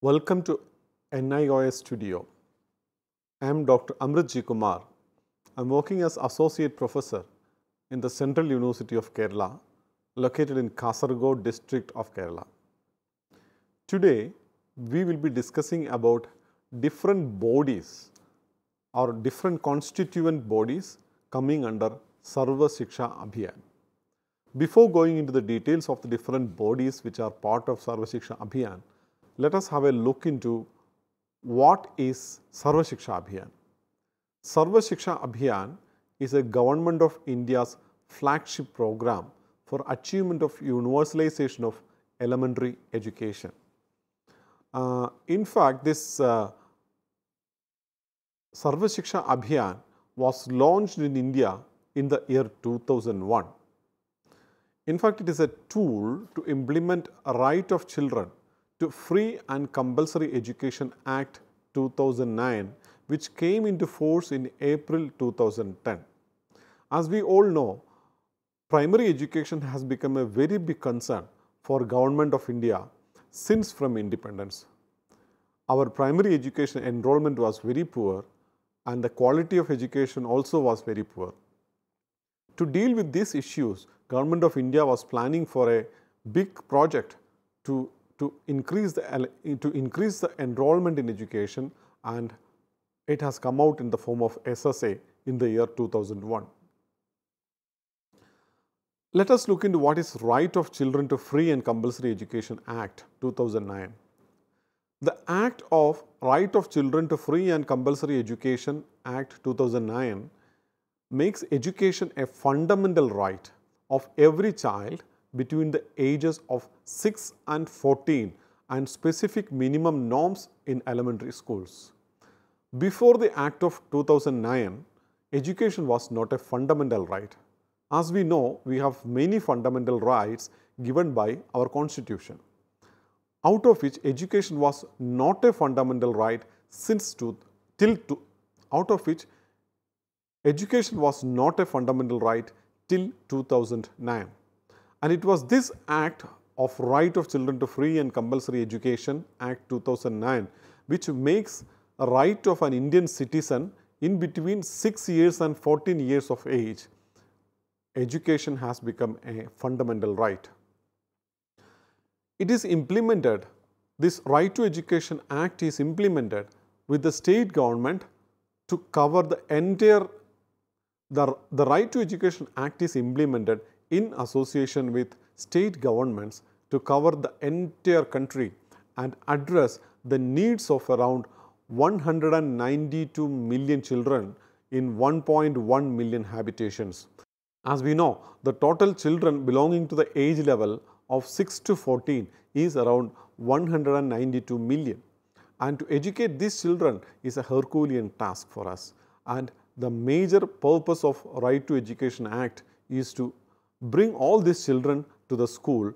Welcome to NIOS Studio. I am Dr. Amrit G. Kumar. I am working as Associate Professor in the Central University of Kerala, located in Kasaragod district of Kerala. Today, we will be discussing about different bodies or different constituent bodies coming under Sarva Shiksha Abhiyan. Before going into the details of the different bodies which are part of Sarva Shiksha Abhiyan, let us have a look into what is Sarva Shiksha Abhiyan. Sarva Shiksha Abhiyan is a Government of India's flagship program for achievement of universalization of elementary education. In fact, this Sarva Shiksha Abhiyan was launched in India in the year 2001. In fact, it is a tool to implement a right of children to Free and Compulsory Education Act 2009, which came into force in April 2010. As we all know, primary education has become a very big concern for Government of India since from independence. Our primary education enrollment was very poor and the quality of education also was very poor. To deal with these issues, Government of India was planning for a big project to increase the enrollment in education, and it has come out in the form of SSA in the year 2001. Let us look into what is Right of Children to Free and Compulsory Education Act 2009. The Act of Right of Children to Free and Compulsory Education Act 2009 makes education a fundamental right of every child between the ages of 6 and 14 and specific minimum norms in elementary schools. Before the Act of 2009, education was not a fundamental right. As we know, we have many fundamental rights given by our Constitution, out of which education was not a fundamental right till 2009. And it was this Act of Right of Children to Free and Compulsory Education Act 2009 which makes a right of an Indian citizen in between 6 years and 14 years of age. Education has become a fundamental right. It is implemented, this Right to Education Act is implemented with the state government to cover the entire, the Right to Education Act is implemented in association with state governments to cover the entire country and address the needs of around 192 million children in 1.1 million habitations. As we know, the total children belonging to the age level of 6 to 14 is around 192 million. And to educate these children is a Herculean task for us. And the major purpose of Right to Education Act is to bring all these children to the school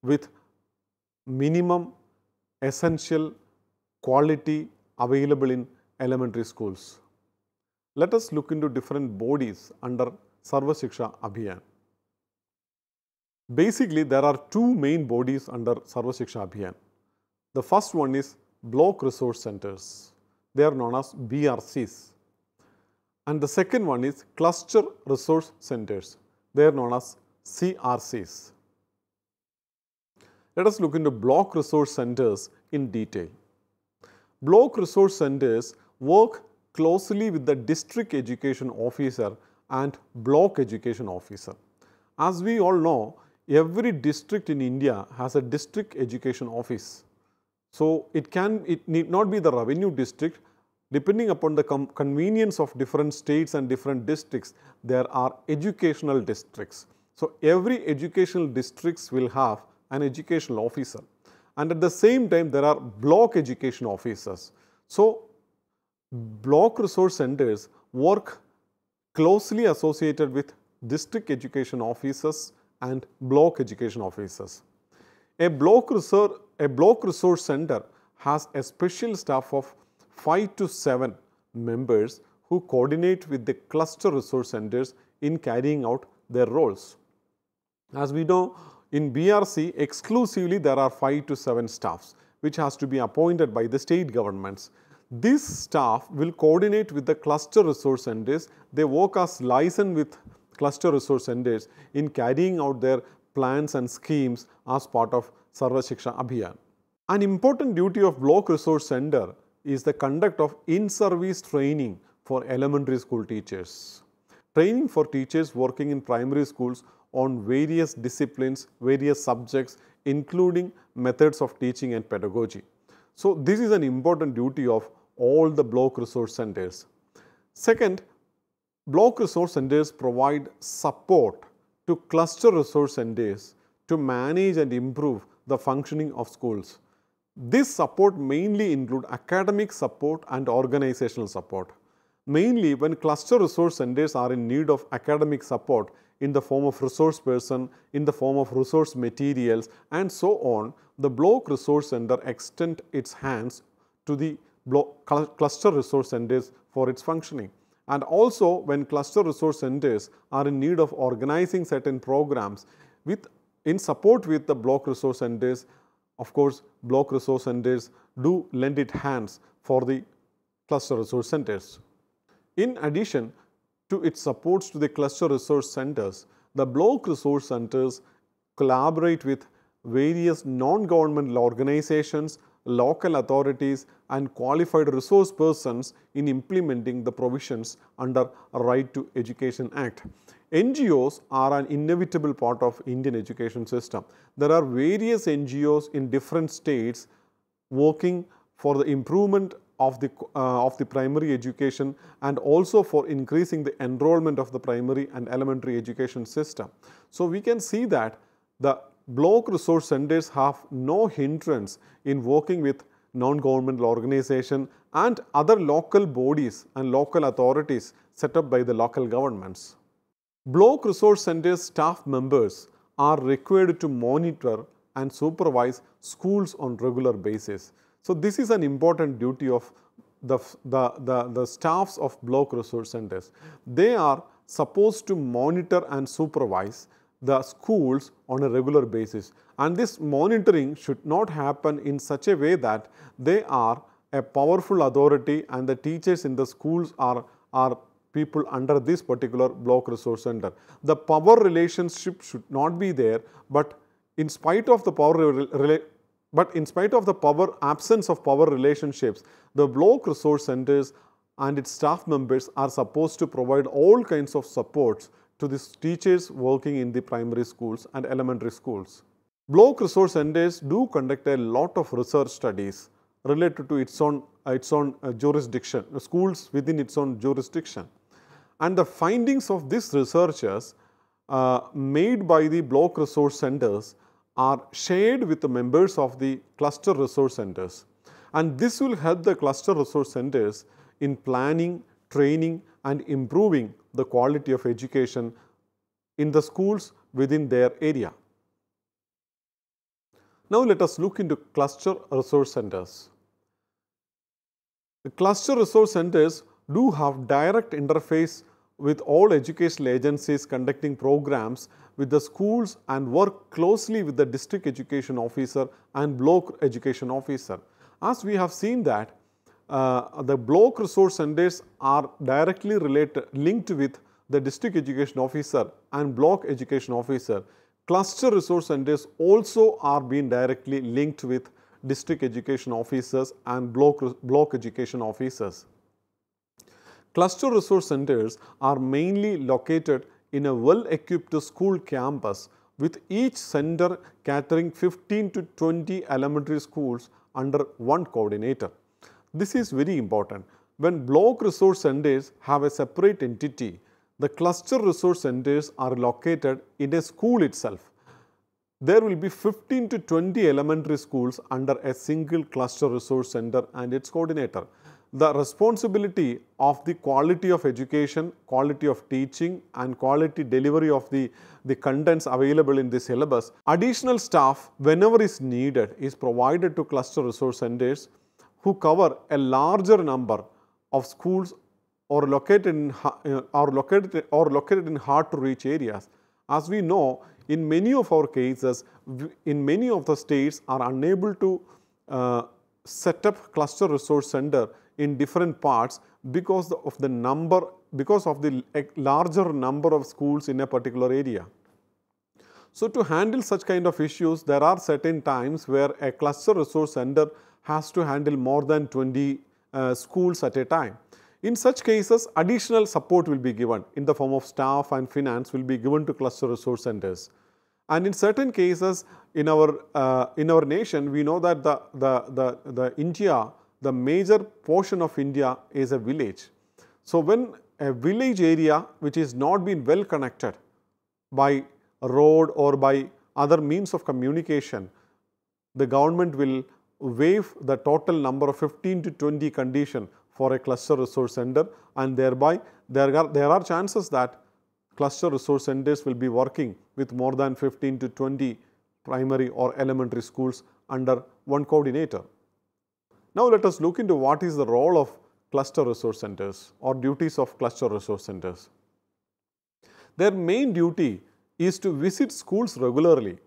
with minimum essential quality available in elementary schools. Let us look into different bodies under Sarva Shiksha Abhiyan. Basically, there are two main bodies under Sarva Shiksha Abhiyan. The first one is Block Resource Centers. They are known as BRCs. And the second one is Cluster Resource Centers. They are known as CRCs. Let us look into Block Resource Centers in detail. Block Resource Centers work closely with the District Education Officer and Block Education Officer. As we all know, every district in India has a District Education Office. So, it need not be the revenue district. Depending upon the convenience of different states and different districts, there are educational districts. So, every educational districts will have an educational officer, and at the same time there are block education officers. So, block resource centers work closely associated with district education officers and block education officers. A block resource center has a special staff of 5 to 7 members who coordinate with the cluster resource centers in carrying out their roles. As we know, in BRC exclusively there are 5 to 7 staffs, which has to be appointed by the state governments. This staff will coordinate with the cluster resource centers. They work as liaison with cluster resource centers in carrying out their plans and schemes as part of Sarva Shiksha Abhiyan. An important duty of block resource center is the conduct of in-service training for elementary school teachers. Training for teachers working in primary schools on various disciplines, various subjects, including methods of teaching and pedagogy. So, this is an important duty of all the block resource centers. Second, block resource centers provide support to cluster resource centers to manage and improve the functioning of schools. This support mainly includes academic support and organizational support. Mainly when cluster resource centers are in need of academic support in the form of resource person, in the form of resource materials and so on, the block resource center extends its hands to the cluster resource centers for its functioning. And also when cluster resource centers are in need of organizing certain programs in support with the block resource centers, of course, block resource centers do lend its hands for the cluster resource centers. In addition to its supports to the cluster resource centers, the block resource centers collaborate with various non-governmental organizations, local authorities and qualified resource persons in implementing the provisions under Right to Education Act. NGOs are an inevitable part of Indian education system. There are various NGOs in different states working for the improvement of the primary education and also for increasing the enrollment of the primary and elementary education system. So, we can see that the block resource centers have no hindrance in working with non-governmental organizations and other local bodies and local authorities set up by the local governments. Block resource centers staff members are required to monitor and supervise schools on regular basis. So, this is an important duty of the staffs of block resource centers. They are supposed to monitor and supervise the schools on a regular basis, and this monitoring should not happen in such a way that they are a powerful authority and the teachers in the schools are people under this particular block resource center. The power relationship should not be there, but in spite of the absence of power relationships, the block resource centers and its staff members are supposed to provide all kinds of supports to the teachers working in the primary schools and elementary schools. Block resource centers do conduct a lot of research studies related to its own jurisdiction, schools within its own jurisdiction. And the findings of these researchers made by the block resource centers are shared with the members of the cluster resource centers. And this will help the cluster resource centers in planning, training and improving the quality of education in the schools within their area. Now, let us look into cluster resource centers. The cluster resource centers do have direct interface with all educational agencies conducting programs with the schools and work closely with the district education officer and block education officer. As we have seen that the block resource centers are directly linked with the district education officer and block education officer. Cluster resource centers also are being directly linked with district education officers and block education officers. Cluster resource centers are mainly located in a well-equipped school campus with each center catering 15 to 20 elementary schools under one coordinator. This is very important. When block resource centers have a separate entity, the cluster resource centers are located in a school itself. There will be 15 to 20 elementary schools under a single cluster resource center and its coordinator. The responsibility of the quality of education, quality of teaching and quality delivery of the contents available in the syllabus. Additional staff whenever is needed is provided to cluster resource centers who cover a larger number of schools or located in hard to reach areas. As we know, in many of our cases, in many of the states are unable to set up cluster resource center in different parts because of the larger number of schools in a particular area. So, to handle such kind of issues, there are certain times where a cluster resource center has to handle more than 20 schools at a time. In such cases, additional support will be given in the form of staff and finance will be given to cluster resource centers. And in certain cases in our nation, we know that the major portion of India is a village. So, when a village area which is not been well connected by road or by other means of communication, the government will waive the total number of 15 to 20 condition for a cluster resource center, and thereby there are chances that cluster resource centers will be working with more than 15 to 20 primary or elementary schools under one coordinator. Now, let us look into what is the role of cluster resource centers or duties of cluster resource centers. Their main duty is to visit schools regularly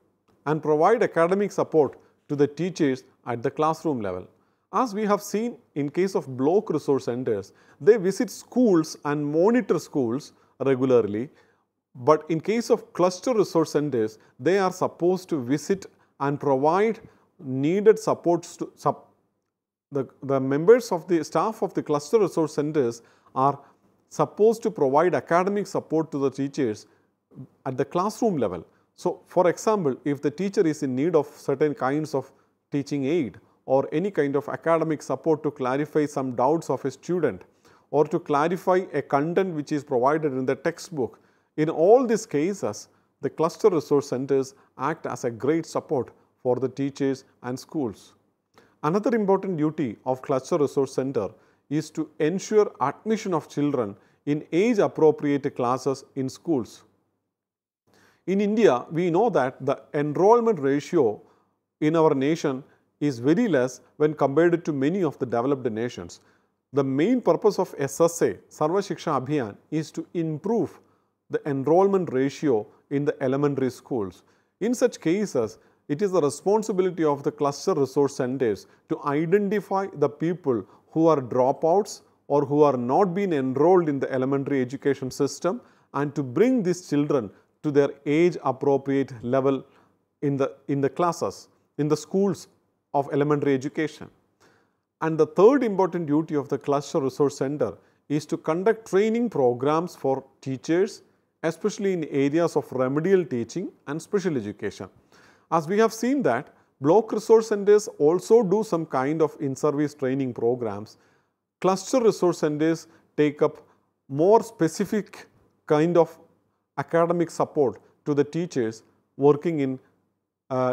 and provide academic support to the teachers at the classroom level. As we have seen in case of block resource centers, they visit schools and monitor schools regularly, but in case of cluster resource centers, they are supposed to visit and provide needed supports to the members of the staff of the cluster resource centers are supposed to provide academic support to the teachers at the classroom level. So, for example, if the teacher is in need of certain kinds of teaching aid or any kind of academic support to clarify some doubts of a student or to clarify a content which is provided in the textbook, in all these cases, the cluster resource centers act as a great support for the teachers and schools. Another important duty of cluster resource center is to ensure admission of children in age appropriate classes in schools. In India, we know that the enrollment ratio in our nation is very less when compared to many of the developed nations. The main purpose of SSA, Sarva Shiksha Abhiyan, is to improve the enrollment ratio in the elementary schools. In such cases, it is the responsibility of the cluster resource centers to identify the people who are dropouts or who are not being enrolled in the elementary education system and to bring these children to their age appropriate level in the classes, in the schools of elementary education. And the third important duty of the cluster resource center is to conduct training programs for teachers, especially in areas of remedial teaching and special education. As we have seen that block resource centers also do some kind of in-service training programs, cluster resource centers take up more specific kind of academic support to the teachers working in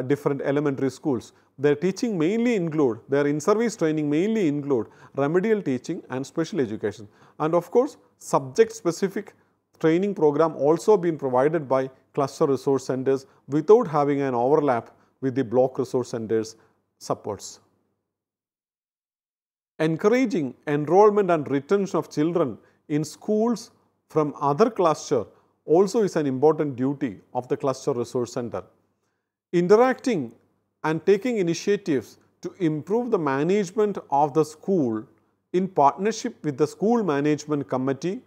different elementary schools. Their teaching mainly include, their in-service training mainly include remedial teaching and special education. And of course, subject-specific training program also been provided by cluster resource centers without having an overlap with the block resource centers supports. Encouraging enrollment and retention of children in schools from other cluster also is an important duty of the cluster resource center. Interacting and taking initiatives to improve the management of the school in partnership with the school management committee,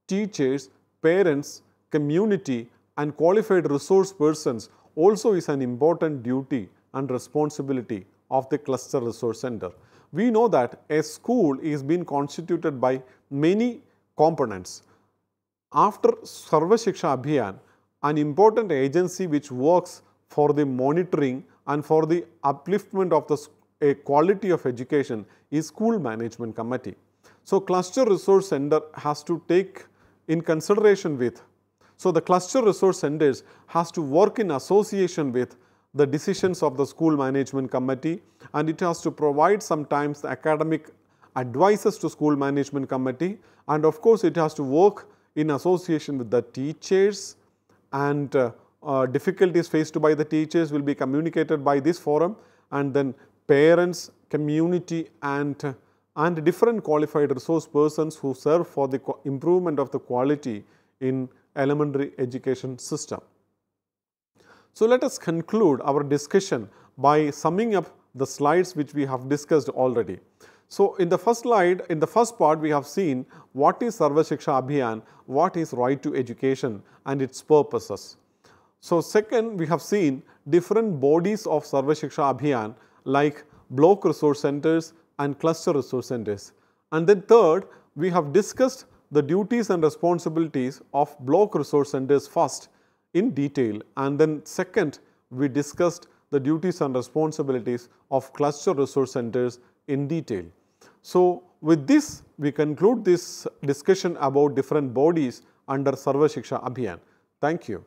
teachers, parents, community and qualified resource persons also is an important duty and responsibility of the cluster resource center. We know that a school is being constituted by many components. After Sarva Shiksha Abhiyan, an important agency which works for the monitoring and for the upliftment of the quality of education is School Management Committee. So, cluster resource center has to take in consideration with, so the cluster resource centers has to work in association with the decisions of the School Management Committee, and it has to provide sometimes the academic advices to School Management Committee, and of course, it has to work in association with the teachers, and difficulties faced by the teachers will be communicated by this forum, and then parents, community and different qualified resource persons who serve for the improvement of the quality in elementary education system. So, let us conclude our discussion by summing up the slides which we have discussed already. So in the first slide, in the first part, we have seen what is Sarva Shiksha Abhiyan, what is right to education and its purposes. So second, we have seen different bodies of Sarva Shiksha Abhiyan like block resource centers and cluster resource centers. And then third, we have discussed the duties and responsibilities of block resource centers first in detail, and then second, we discussed the duties and responsibilities of cluster resource centers in detail. So with this, we conclude this discussion about different bodies under Sarva Shiksha Abhiyan. Thank you.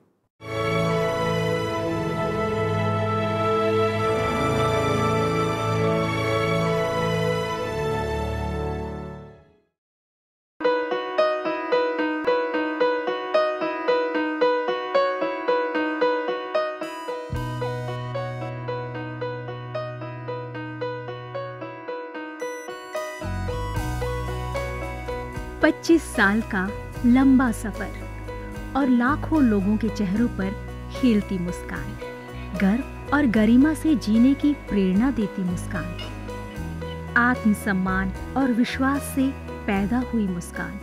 पच्चीस साल का लंबा सफर और लाखों लोगों के चेहरों पर खिलती मुस्कान, गर्व और गरिमा से जीने की प्रेरणा देती मुस्कान, आत्मसम्मान और विश्वास से पैदा हुई मुस्कान।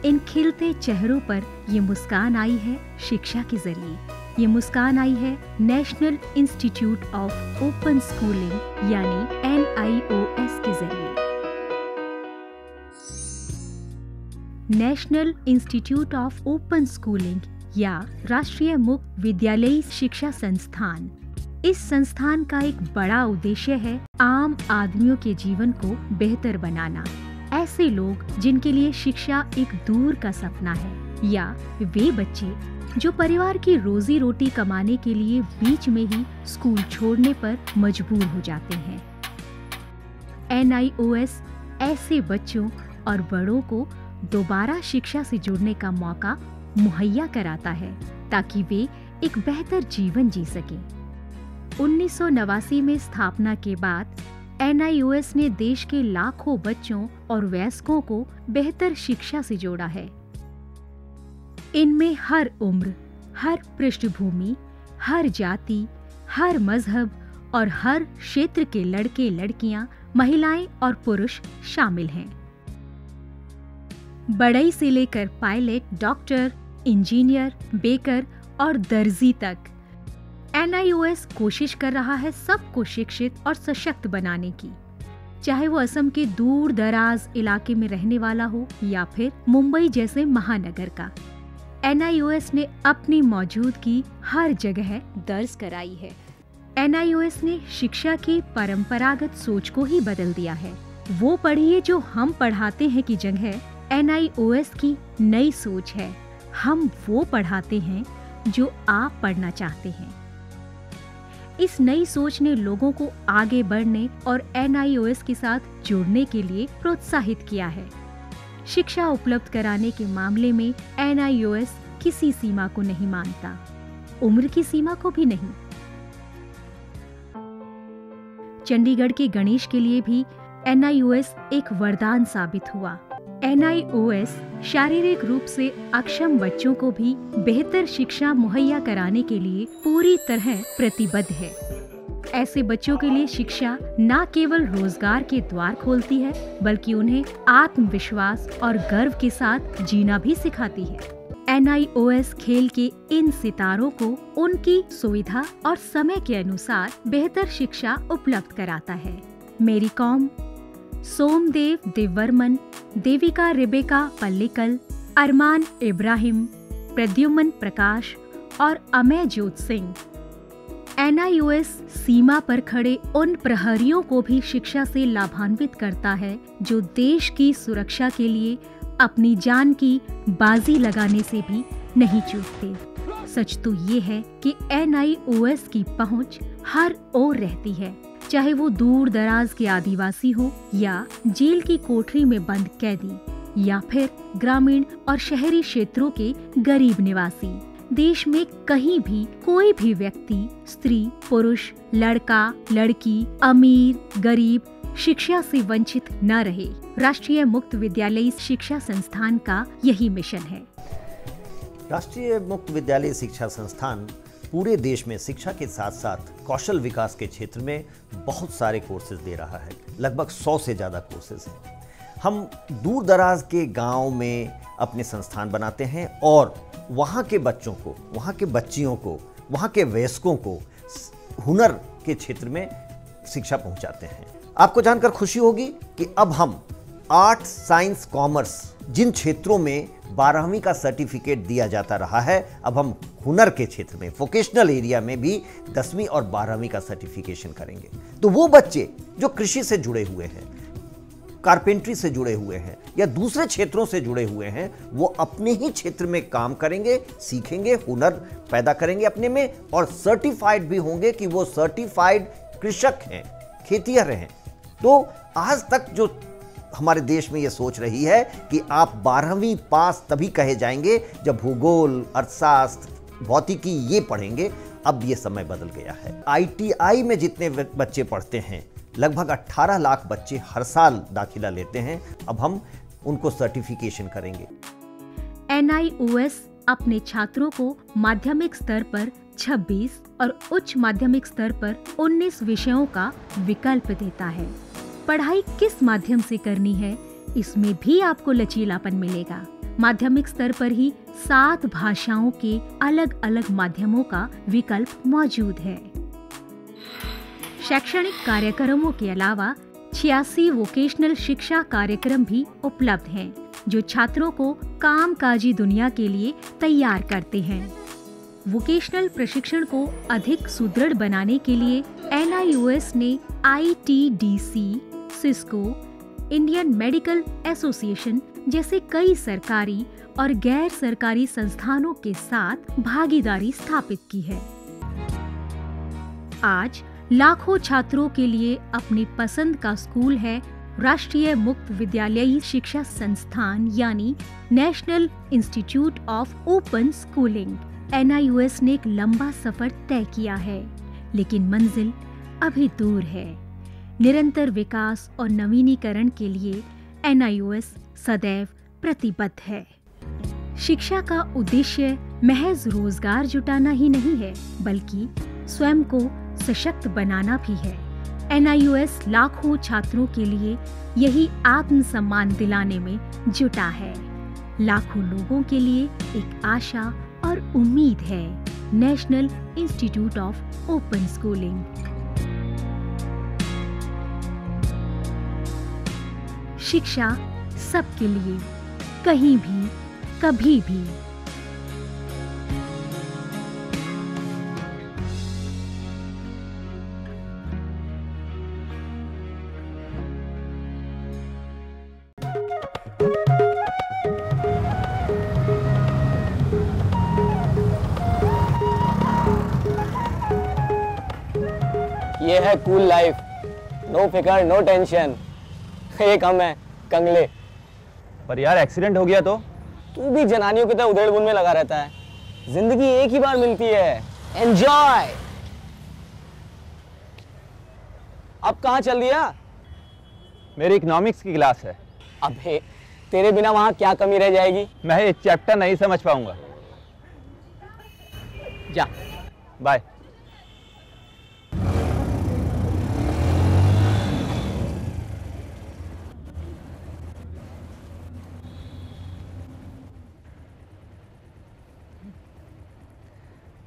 इन खिलते चेहरों पर ये मुस्कान आई है शिक्षा के जरिए। ये मुस्कान आई है national institute of open schooling यानी NIOS के जरिए। National institute of open schooling या राष्ट्रीय मुक्त विद्यालयी शिक्षा संस्थान, इस संस्थान का एक बड़ा उद्देश्य है आम आदमियों के जीवन को बेहतर बनाना। ऐसे लोग जिनके लिए शिक्षा एक दूर का सपना है, या वे बच्चे जो परिवार की रोजी रोटी कमाने के लिए बीच में ही स्कूल छोड़ने पर मजबूर हो जाते हैं। NIOS ऐसे बच्चों और बड़ों को दोबारा शिक्षा से जुड़ने का मौका मुहैया कराता है ताकि वे एक बेहतर जीवन जी सकें। 1989 में स्थापना के बाद NIOS ने देश के लाखों बच्चों और वयस्कों को बेहतर शिक्षा से जोड़ा है। इनमें हर उम्र, हर पृष्ठभूमि, हर जाति, हर मजहब और हर क्षेत्र के लड़के लड़कियां, महिलाएं और पुरुष शामिल हैं। बढ़ई से लेकर पायलट, डॉक्टर, इंजीनियर, बेकर और दर्जी तक NIOS कोशिश कर रहा है सबको शिक्षित और सशक्त बनाने की, चाहे वो असम के दूर दराज इलाके में रहने वाला हो या फिर मुंबई जैसे महानगर का। NIOS ने अपनी मौजूदगी हर जगह दर्ज कराई है। NIOS ने शिक्षा की परंपरागत सोच को ही बदल दिया है। वो पढ़िए जो हम पढ़ाते हैं की जगह NIOS की नई सोच है, हम वो पढ़ाते हैं जो आप पढ़ना चाहते हैं। इस नई सोच ने लोगों को आगे बढ़ने और NIOS के साथ जुड़ने के लिए प्रोत्साहित किया है। शिक्षा उपलब्ध कराने के मामले में NIOS किसी सीमा को नहीं मानता, उम्र की सीमा को भी नहीं। चंडीगढ़ के गणेश के लिए भी NIOS एक वरदान साबित हुआ। NIOS शारीरिक रूप से अक्षम बच्चों को भी बेहतर शिक्षा मुहैया कराने के लिए पूरी तरह प्रतिबद्ध है। ऐसे बच्चों के लिए शिक्षा न केवल रोजगार के द्वार खोलती है, बल्कि उन्हें आत्मविश्वास और गर्व के साथ जीना भी सिखाती है। NIOS खेल के इन सितारों को उनकी सुविधा और समय के अनुसार बेहतर शिक्षा उपलब्ध कराता है। मेरी कॉम, सोमदेव देववर्मन, देविका रेबेका पल्लिकल, अरमान इब्राहिम, प्रद्युमन प्रकाश और अमयजोत सिंह। NIOS सीमा पर खड़े उन प्रहरियों को भी शिक्षा से लाभान्वित करता है जो देश की सुरक्षा के लिए अपनी जान की बाजी लगाने से भी नहीं चूकते। सच तो ये है कि NIOS की पहुंच हर ओर रहती है, चाहे वो दूर दराज के आदिवासी हो या जेल की कोठरी में बंद कैदी या फिर ग्रामीण और शहरी क्षेत्रों के गरीब निवासी। देश में कहीं भी कोई भी व्यक्ति, स्त्री, पुरुष, लड़का, लड़की, अमीर, गरीब शिक्षा से वंचित न रहे। राष्ट्रीय मुक्त विद्यालयी शिक्षा संस्थान का यही मिशन है। राष्ट्रीय मुक्त विद्यालयी शिक्षा संस्थान पूरे देश में शिक्षा के साथ साथ कौशल विकास के क्षेत्र में बहुत सारे कोर्सेज दे रहा है। लगभग 100 से ज़्यादा कोर्सेज हैं। हम दूर दराज के गांव में अपने संस्थान बनाते हैं और वहाँ के बच्चों को, वहाँ के बच्चियों को, वहाँ के वयस्कों को हुनर के क्षेत्र में शिक्षा पहुँचाते हैं। आपको जानकर खुशी होगी कि अब हम आर्ट, साइंस, कॉमर्स जिन क्षेत्रों में 12वीं का सर्टिफिकेट दिया जाता रहा है, अब हम हुनर के क्षेत्र में, वोकेशनल एरिया में भी 10वीं और 12वीं का सर्टिफिकेशन करेंगे। तो वो बच्चे जो कृषि से जुड़े हुए हैं, कारपेंट्री से जुड़े हुए हैं या दूसरे क्षेत्रों से जुड़े हुए हैं, वो अपने ही क्षेत्र में काम करेंगे, सीखेंगे, हुनर पैदा करेंगे अपने में और सर्टिफाइड भी होंगे कि वो सर्टिफाइड कृषक हैं, खेतिहर हैं। तो आज तक जो हमारे देश में ये सोच रही है कि आप 12वीं पास तभी कहे जाएंगे जब भूगोल, अर्थशास्त्र, भौतिकी ये पढ़ेंगे, अब ये समय बदल गया है। ITI में जितने बच्चे पढ़ते हैं, लगभग 18 लाख बच्चे हर साल दाखिला लेते हैं। अब हम उनको सर्टिफिकेशन करेंगे। NIOS अपने छात्रों को माध्यमिक स्तर पर 26 और उच्च माध्यमिक स्तर पर 19 विषयों का विकल्प देता है। पढ़ाई किस माध्यम से करनी है, इसमें भी आपको लचीलापन मिलेगा। माध्यमिक स्तर पर ही 7 भाषाओं के अलग अलग माध्यमों का विकल्प मौजूद है। शैक्षणिक कार्यक्रमों के अलावा 86 वोकेशनल शिक्षा कार्यक्रम भी उपलब्ध हैं, जो छात्रों को कामकाजी दुनिया के लिए तैयार करते हैं। वोकेशनल प्रशिक्षण को अधिक सुदृढ़ बनाने के लिए NIOS ने ITDC, Cisco, Indian medical association जैसे कई सरकारी और गैर सरकारी संस्थानों के साथ भागीदारी स्थापित की है। आज लाखों छात्रों के लिए अपनी पसंद का स्कूल है राष्ट्रीय मुक्त विद्यालयी शिक्षा संस्थान यानी national institute of open schooling. NIOS ने एक लंबा सफर तय किया है, लेकिन मंजिल अभी दूर है। निरंतर विकास और नवीनीकरण के लिए NIOS सदैव प्रतिबद्ध है। शिक्षा का उद्देश्य महज रोजगार जुटाना ही नहीं है, बल्कि स्वयं को सशक्त बनाना भी है। NIOS लाखों छात्रों के लिए यही आत्मसम्मान दिलाने में जुटा है। लाखों लोगों के लिए एक आशा और उम्मीद है। National institute of open schooling. शिक्षा सबके लिए, कहीं भी, कभी भी। ये है कूल लाइफ, नो फिकर, नो टेंशन। एक हम है कंगले। पर यार एक्सीडेंट हो गया तो? तू भी जनानियों की तरह उधेड़-बुन में लगा रहता है। जिंदगी एक ही बार मिलती है, एंजॉय। अब कहाँ चल दिया? मेरी इकोनॉमिक्स की क्लास है। अबे तेरे बिना वहाँ क्या कमी रह जाएगी? मैं ये चैप्टर नहीं समझ पाऊंगा। जा बाय।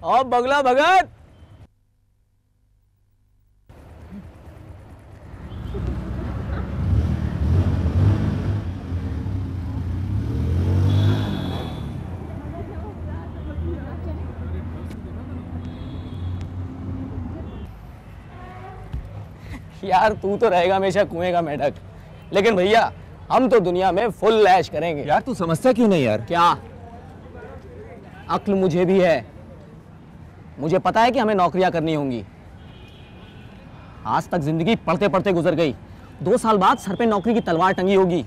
और बगला भगत। यार तू तो रहेगा हमेशा कुएं का मेढक, लेकिन भैया हम तो दुनिया में फुल ऐश करेंगे। यार तू समझता क्यों नहीं यार? क्या अक्ल मुझे भी है। मुझे पता है कि हमें नौकरियां करनी होंगी। आज तक जिंदगी पढ़ते पढ़ते गुजर गई। 2 साल बाद सर पे नौकरी की तलवार टंगी होगी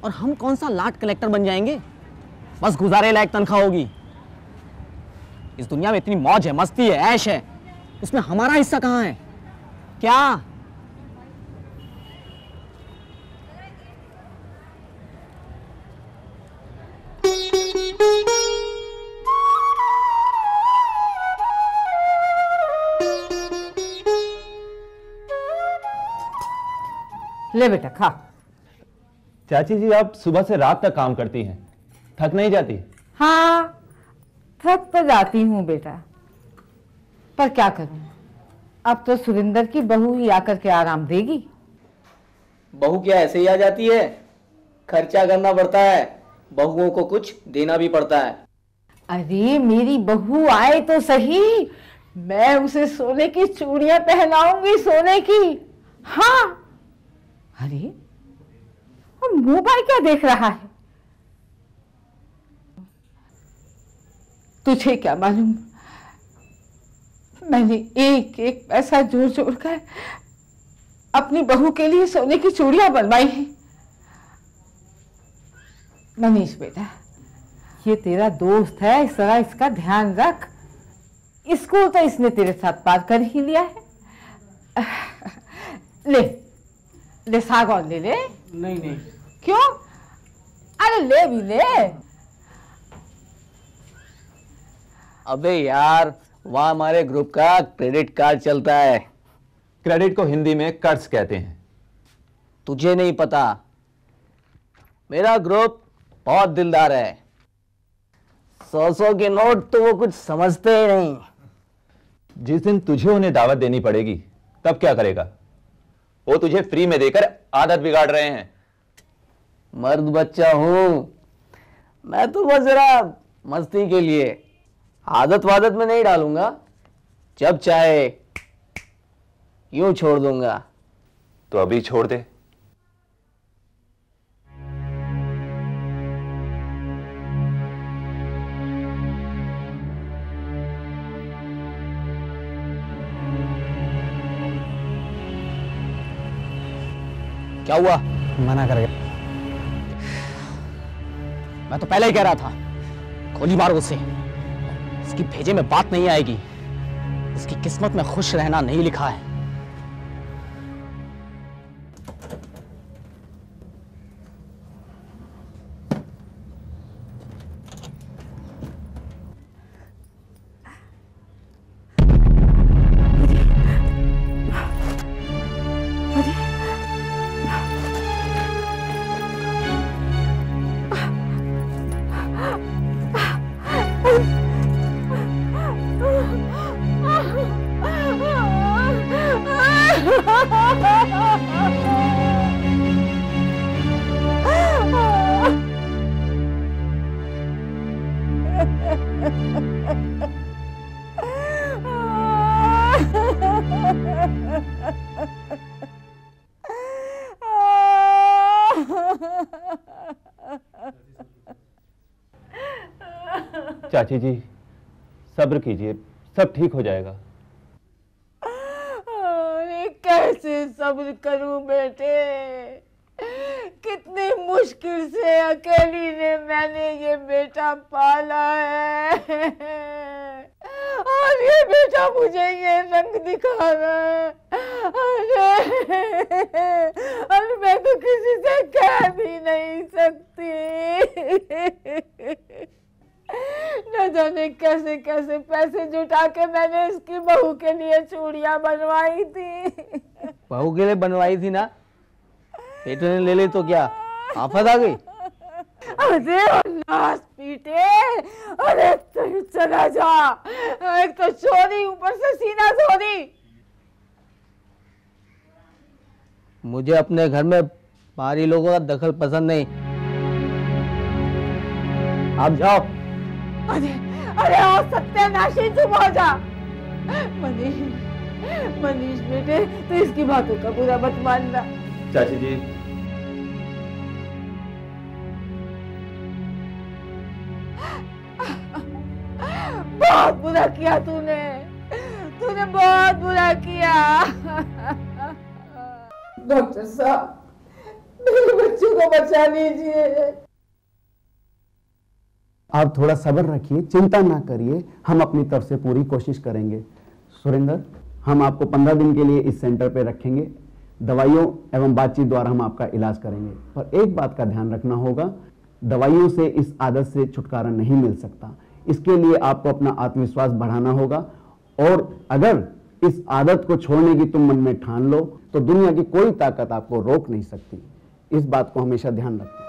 और हम कौन सा लाट कलेक्टर बन जाएंगे। बस गुजारे लायक तनख्वाह होगी। इस दुनिया में इतनी मौज है, मस्ती है, ऐश है, उसमें हमारा हिस्सा कहाँ है? क्या ले बेटा खा। चाची जी, आप सुबह से रात तक काम करती हैं, थक नहीं जाती? हाँ थक तो जाती हूँ बेटा, पर क्या करूँ, अब तो सुरेंद्र की बहू ही आकर के आराम देगी। बहू क्या ऐसे ही आ जाती है? खर्चा करना पड़ता है, बहुओं को कुछ देना भी पड़ता है। अरे मेरी बहू आए तो सही, मैं उसे सोने की चूड़ियां पहनाऊंगी, सोने की। हाँ अरे अब मोबाइल क्या देख रहा है? तुझे क्या मालूम, मैंने एक एक पैसा जोड़ जोड़ कर अपनी बहू के लिए सोने की चूड़ियां बनवाई हैं। मनीष बेटा, ये तेरा दोस्त है, इस तरह इसका ध्यान रख। स्कूल तो इसने तेरे साथ पार कर ही लिया है। ले ले सागौन ले ले। नहीं नहीं। क्यों? अरे ले भी ले। अबे यार, वहाँ हमारे ग्रुप का क्रेडिट कार्ड चलता है। क्रेडिट को हिंदी में कर्ज कहते हैं। तुझे नहीं पता, मेरा ग्रुप बहुत दिलदार है। 100 के नोट तो वो कुछ समझते ही नहीं। जिस दिन तुझे उन्हें दावत देनी पड़ेगी तब क्या करेगा? वो तुझे फ्री में देकर आदत बिगाड़ रहे हैं। मर्द बच्चा हूं मैं, तो बस जरा मस्ती के लिए, आदत वादत में नहीं डालूंगा। जब चाहे यूं छोड़ दूंगा। तो अभी छोड़ दे। क्या हुआ? मना कर गया। मैं तो पहले ही कह रहा था, गोली मारो उसे। इसकी भेजे में बात नहीं आएगी, इसकी किस्मत में खुश रहना नहीं लिखा है। चाची जी, सब्र कीजिए, सब ठीक हो जाएगा। अरे कैसे सब्र करूं बेटे, कितनी मुश्किल से अकेली ने मैंने ये बेटा पाला है, और ये बेटा मुझे ये रंग दिखा रहा है। अरे मैं तो किसी से कह भी नहीं सकती। न जाने कैसे कैसे पैसे जुटा के मैंने इसकी बहू के लिए चूड़ियां बनवाई थी। बहू के लिए बनवाई थी ना, पेट ने ले ली तो क्या आफत आ गई? अरे नास पीटे, अरे तू चला जा, एक तो चोरी ऊपर से सीना चोरी। मुझे अपने घर में बाहरी लोगों का दखल पसंद नहीं। आप जाओ। अरे अरे ओ सत्यानाशी, चुप हो जा। मनीष, मनीष बेटे, तू इसकी बातों का बुरा मत मानना। चाची जी, बहुत बुरा किया तूने, तूने बहुत बुरा किया। डॉक्टर साहब, मेरे बच्चों को बचा लीजिए। आप थोड़ा सब्र रखिए, चिंता ना करिए, हम अपनी तरफ से पूरी कोशिश करेंगे। सुरेंद्र, हम आपको 15 दिन के लिए इस सेंटर पे रखेंगे, दवाइयों एवं बातचीत द्वारा हम आपका इलाज करेंगे। पर एक बात का ध्यान रखना होगा, दवाइयों से इस आदत से छुटकारा नहीं मिल सकता। इसके लिए आपको अपना आत्मविश्वास बढ़ाना होगा, और अगर इस आदत को छोड़ने की तुम मन में ठान लो तो दुनिया की कोई ताकत आपको रोक नहीं सकती। इस बात को हमेशा ध्यान रखना।